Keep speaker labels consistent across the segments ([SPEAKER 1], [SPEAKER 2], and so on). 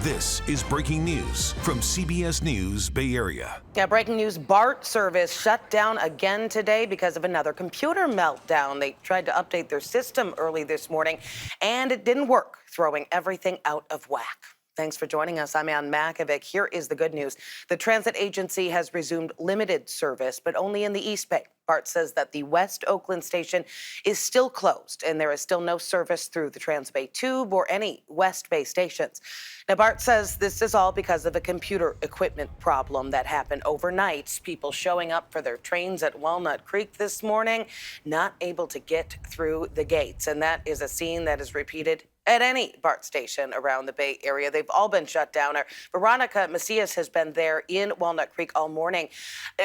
[SPEAKER 1] This is breaking news from CBS News Bay Area.
[SPEAKER 2] Yeah, breaking news, BART service shut down again today because of another computer meltdown. They tried to update their system early this morning, and it didn't work, throwing everything out of whack. Thanks for joining us. I'm Ann Makovic. Here is the good news. The transit agency has resumed limited service, but only in the East Bay. BART says that the West Oakland station is still closed, and there is still no service through the Transbay Tube or any West Bay stations. Now, BART says this is all because of a computer equipment problem that happened overnight. People showing up for their trains at Walnut Creek this morning, not able to get through the gates. And that is a scene that is repeated at any BART station around the Bay Area. They've all been shut down. Our Veronica Macias has been there in Walnut Creek all morning.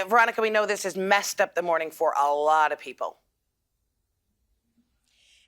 [SPEAKER 2] Veronica, we know this has messed up the morning for a lot of people.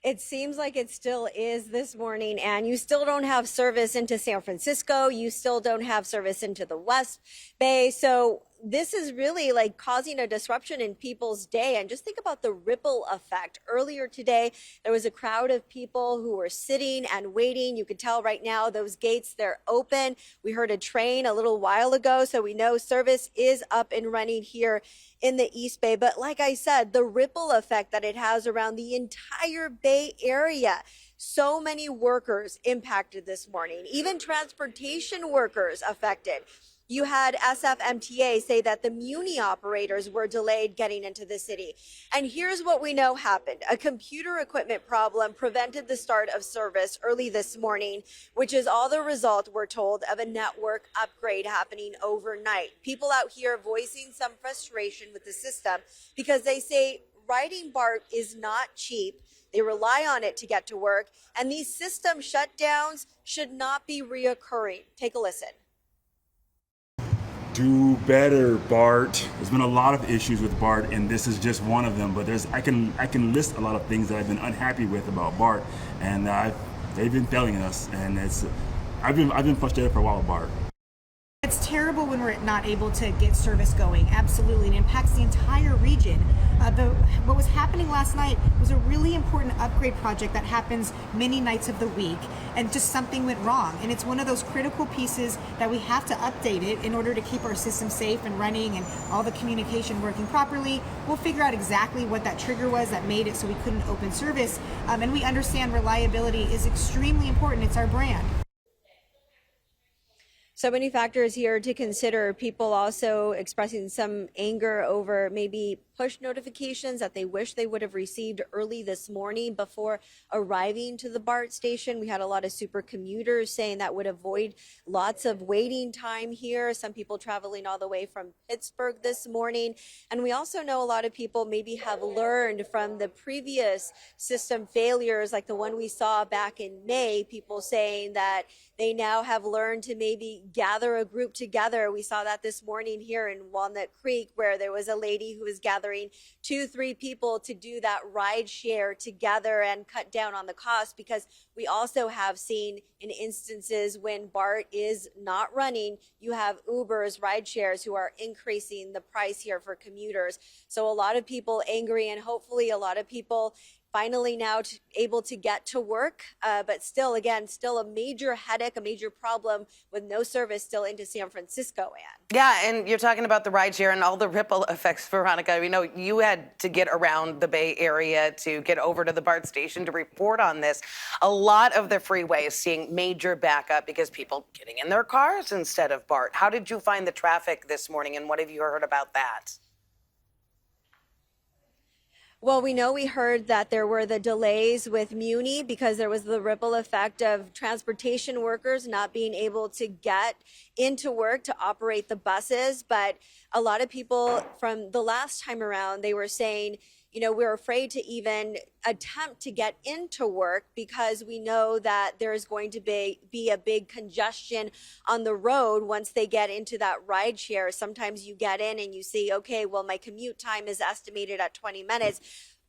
[SPEAKER 3] It seems like it still is this morning, and you still don't have service into San Francisco. You still don't have service into the West Bay. So this is really like causing a disruption in people's day. And just think about the ripple effect. Earlier today, there was a crowd of people who were sitting and waiting. You could tell right now those gates, they're open. We heard a train a little while ago, so we know service is up and running here in the East Bay. But like I said, the ripple effect that it has around the entire Bay Area. So many workers impacted this morning, even transportation workers affected. You had SFMTA say that the Muni operators were delayed getting into the city. And here's what we know happened. A computer equipment problem prevented the start of service early this morning, which is all the result, we're told, of a network upgrade happening overnight. People out here voicing some frustration with the system because they say riding BART is not cheap. They rely on it to get to work. And these system shutdowns should not be reoccurring. Take a listen.
[SPEAKER 4] Do better, BART. There's been a lot of issues with BART, and this is just one of them. But I can list a lot of things that I've been unhappy with about BART, and they've been failing us. And I've been frustrated for a while with BART.
[SPEAKER 5] It's terrible when we're not able to get service going. Absolutely, it impacts the entire region. What was happening last night was a really important upgrade project that happens many nights of the week, and just something went wrong. And it's one of those critical pieces that we have to update it in order to keep our system safe and running and all the communication working properly. We'll figure out exactly what that trigger was that made it so we couldn't open service. And we understand reliability is extremely important. It's our brand.
[SPEAKER 3] So many factors here to consider. People also expressing some anger over maybe push notifications that they wish they would have received early this morning before arriving to the BART station. We had a lot of super commuters saying that would avoid lots of waiting time here. Some people traveling all the way from Pittsburgh this morning. And we also know a lot of people maybe have learned from the previous system failures, like the one we saw back in May, people saying that they now have learned to maybe gather a group together. We saw that this morning here in Walnut Creek, where there was a lady who was gathering 2-3 people to do that ride share together and cut down on the cost, because we also have seen in instances when BART is not running, you have Ubers, ride shares who are increasing the price here for commuters. So a lot of people angry, and hopefully a lot of people finally now able to get to work, but still a major headache, a major problem with no service still into San Francisco, Ann.
[SPEAKER 2] Yeah, and you're talking about the rideshare and all the ripple effects, Veronica. We know you had to get around the Bay Area to get over to the BART station to report on this. A lot of the freeway is seeing major backup because people getting in their cars instead of BART. How did you find the traffic this morning, and what have you heard about that?
[SPEAKER 3] Well, we heard that there were the delays with Muni because there was the ripple effect of transportation workers not being able to get into work to operate the buses. But a lot of people from the last time around, they were saying, we're afraid to even attempt to get into work because we know that there's going to be a big congestion on the road once they get into that ride share. Sometimes you get in and you see, okay, well, my commute time is estimated at 20 minutes.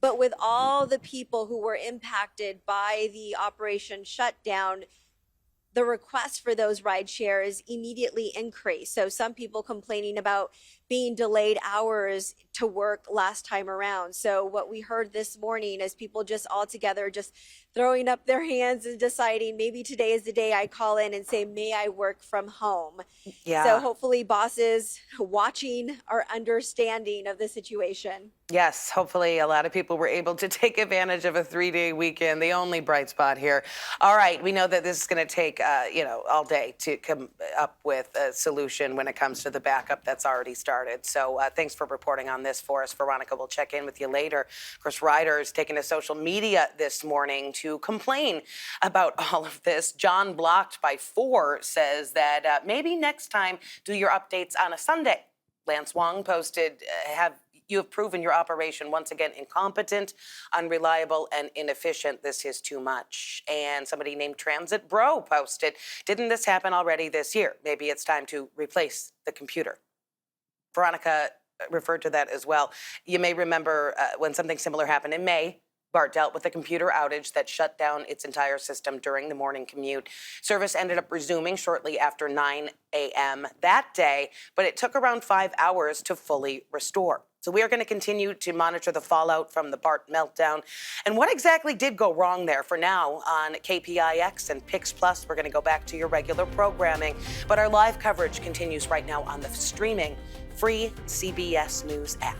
[SPEAKER 3] But with all the people who were impacted by the operation shutdown, the request for those ride shares immediately increased. So some people complaining about being delayed hours to work last time around. So what we heard this morning is people just all together just throwing up their hands and deciding maybe today is the day I call in and say, may I work from home?
[SPEAKER 2] Yeah.
[SPEAKER 3] So hopefully bosses watching are understanding of the situation.
[SPEAKER 2] Yes, hopefully a lot of people were able to take advantage of a 3-day weekend, the only bright spot here. All right, we know that this is going to take, all day to come up with a solution when it comes to the backup that's already started. So thanks for reporting on this for us, Veronica. We'll check in with you later. Of course, riders taking to social media this morning to complain about all of this. John Blocked by 4 says that maybe next time do your updates on a Sunday. Lance Wong posted, you have proven your operation once again incompetent, unreliable, and inefficient. This is too much. And somebody named Transit Bro posted, didn't this happen already this year? Maybe it's time to replace the computer. Veronica referred to that as well. You may remember when something similar happened in May. BART dealt with a computer outage that shut down its entire system during the morning commute. Service ended up resuming shortly after 9 a.m. that day, but it took around 5 hours to fully restore. So we are going to continue to monitor the fallout from the BART meltdown and what exactly did go wrong there. For now, on KPIX and PIX Plus, we're going to go back to your regular programming, but our live coverage continues right now on the streaming free CBS News app.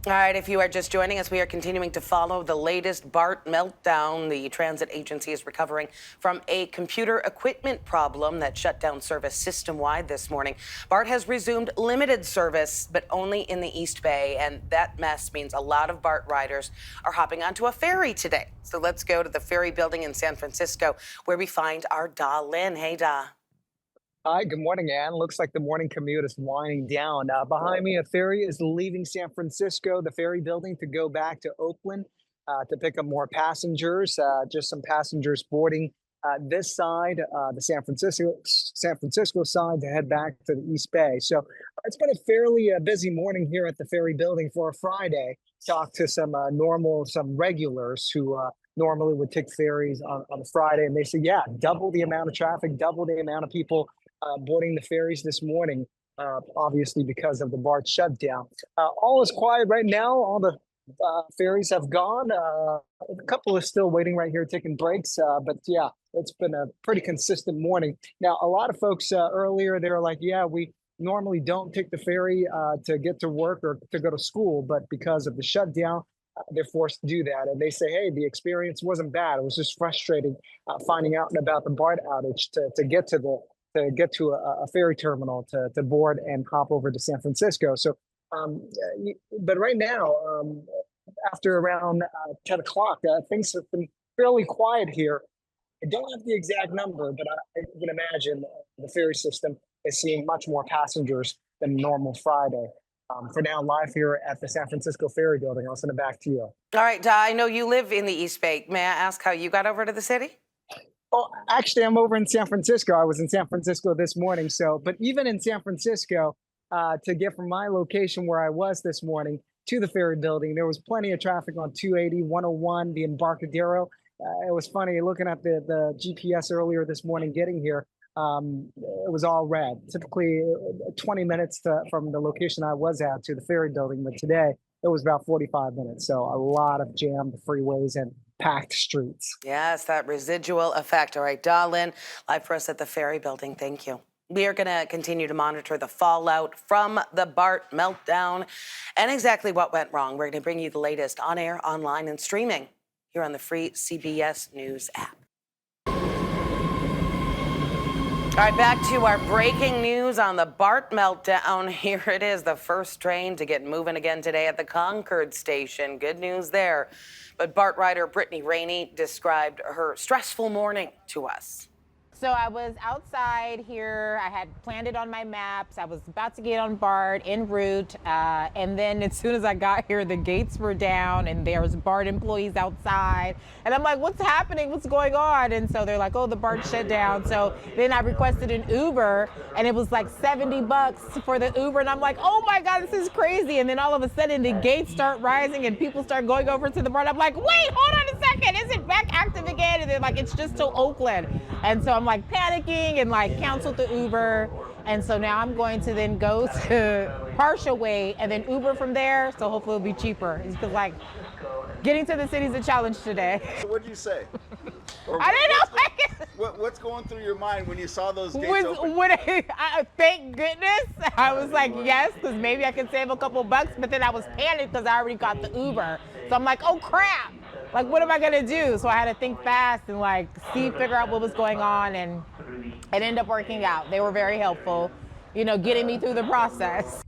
[SPEAKER 2] All right, if you are just joining us, we are continuing to follow the latest BART meltdown. The transit agency is recovering from a computer equipment problem that shut down service system-wide this morning. BART has resumed limited service, but only in the East Bay, and that mess means a lot of BART riders are hopping onto a ferry today. So let's go to the ferry building in San Francisco, where we find our Da Lin. Hey, Da.
[SPEAKER 6] Hi, good morning, Ann. Looks like the morning commute is winding down. Behind me, a ferry is leaving San Francisco, the ferry building, to go back to Oakland to pick up more passengers. Just some passengers boarding this side, the San Francisco side, to head back to the East Bay. So it's been a fairly busy morning here at the ferry building for a Friday. Talked to some regulars who normally would take ferries on a Friday, and they said, yeah, double the amount of traffic, double the amount of people boarding the ferries this morning, obviously because of the BART shutdown. All is quiet right now. All the ferries have gone. A couple are still waiting right here, taking breaks. But yeah, it's been a pretty consistent morning. Now, a lot of folks earlier, they were like, yeah, we normally don't take the ferry to get to work or to go to school, but because of the shutdown, they're forced to do that. And they say, hey, the experience wasn't bad. It was just frustrating finding out about the BART outage to get to a ferry terminal to board and hop over to San Francisco. So, but right now, after around 10 o'clock, things have been fairly quiet here. I don't have the exact number, but I can imagine the ferry system is seeing much more passengers than a normal Friday. For now, live here at the San Francisco Ferry Building. I'll send it back to you.
[SPEAKER 2] All right, Da, I know you live in the East Bay. May I ask how you got over to the city?
[SPEAKER 6] Oh, actually, I'm over in San Francisco. I was in San Francisco this morning. But even in San Francisco, to get from my location where I was this morning to the ferry building, there was plenty of traffic on 280, 101, the Embarcadero. It was funny looking at the GPS earlier this morning getting here. It was all red. Typically 20 minutes from the location I was at to the ferry building, but today it was about 45 minutes. So a lot of jammed freeways and packed streets.
[SPEAKER 2] Yes, that residual effect. All right, Da Lin, live for us at the ferry building. Thank you. We are going to continue to monitor the fallout from the BART meltdown and exactly what went wrong. We're going to bring you the latest on air, online, and streaming here on the free CBS News app. All right, back to our breaking news on the BART meltdown. Here it is, the first train to get moving again today at the Concord station. Good news there. But BART rider Brittany Rainey described her stressful morning to us.
[SPEAKER 7] So I was outside here. I had planned it on my maps. I was about to get on BART en route. And then as soon as I got here, the gates were down and there was BART employees outside. And I'm like, what's happening? What's going on? And so they're like, oh, the BART shut down. So then I requested an Uber and it was like $70 for the Uber. And I'm like, oh my God, this is crazy. And then all of a sudden the gates start rising and people start going over to the BART. I'm like, wait, hold on a second. Is it back active again? And they're like, it's just till Oakland. And so I'm like panicking and like canceled the Uber. And so now I'm going to then go to partial way and then Uber from there. So hopefully it'll be cheaper. It's because like getting to the city is a challenge today.
[SPEAKER 8] What did you say? Or
[SPEAKER 7] I didn't know.
[SPEAKER 8] what's going through your mind when you saw those gates open?
[SPEAKER 7] Thank goodness. I was like, yes, because maybe I could save a couple bucks. But then I was panicked because I already got the Uber. So I'm like, oh crap. Like, what am I gonna do? So I had to think fast and like figure out what was going on, and it ended up working out. They were very helpful, getting me through the process.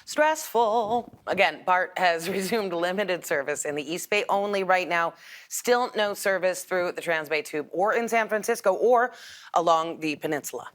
[SPEAKER 2] Stressful. Again, BART has resumed limited service in the East Bay only right now. Still no service through the Transbay Tube or in San Francisco or along the peninsula.